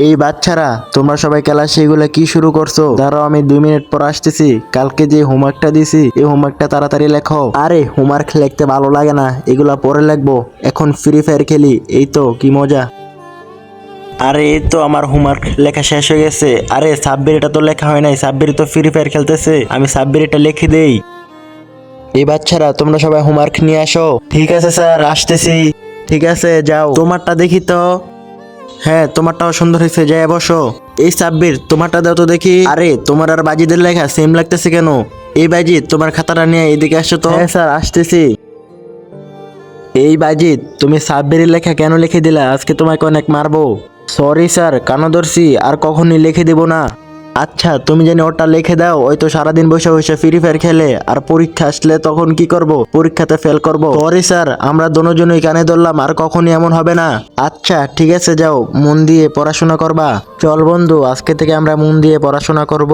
এই বাচ্চারা তোমরা সবাই ক্লাসে এগুলা কি শুরু করছো? দাঁড়াও আমি 2 মিনিট পর আসতেছি। কালকে যে হোমওয়ার্কটা দিছি এই হোমওয়ার্কটা তাড়াতাড়ি লেখো। আরে হোমওয়ার্ক লিখতে ভালো লাগে না, এগুলা পরে লিখবো। এখন ফ্রি ফায়ার খেলি, এই তো কি মজা। আরে এই তো আমার হোমওয়ার্ক লেখা শেষ হয়ে গেছে। আরে সাব্বির এটা তো লেখা হয় নাই, সাব্বির তো ফ্রি ফায়ার খেলতেছে। আমি সাব্বির এটা লিখে দেই। এই বাচ্চারা তোমরা সবাই হোমওয়ার্ক নিয়ে আসো। ঠিক আছে স্যার, আসতেছি। ঠিক আছে যাও, তোমারটা দেখি তো। হ্যাঁ তোমারটাও সুন্দর হয়েছে, যাই বসো। এই সাব্বির তোমারটা দাও তো দেখি। আরে তোমার আর বাজিদের লেখা সেম লাগতেছে কেন? এই বাজিদ তোমার খাতাটা নিয়ে এদিকে আসো তো। হ্যাঁ স্যার আসতেছি। এই বাজিদ তুমি সাব্বিরের লেখা কেন লিখে দিলা? আজকে তোমাকে অনেক মারবো। সরি স্যার, কানো ধরছি, আর কখনই লিখে দেব না। আচ্ছা তুমি জানি ওটা লিখে দাও, ওই তো সারাদিন বসে বসে ফ্রি ফায়ার খেলে, আর পরীক্ষা আসলে তখন কি করব? পরীক্ষাতে ফেল করব। সরি স্যার, আমরা দুজনই কানে ধরলাম, আর কখনই এমন হবে না। আচ্ছা ঠিক আছে যাও, মন দিয়ে পড়াশোনা করবা। চল বন্ধু, আজকে থেকে আমরা মন দিয়ে পড়াশোনা করব।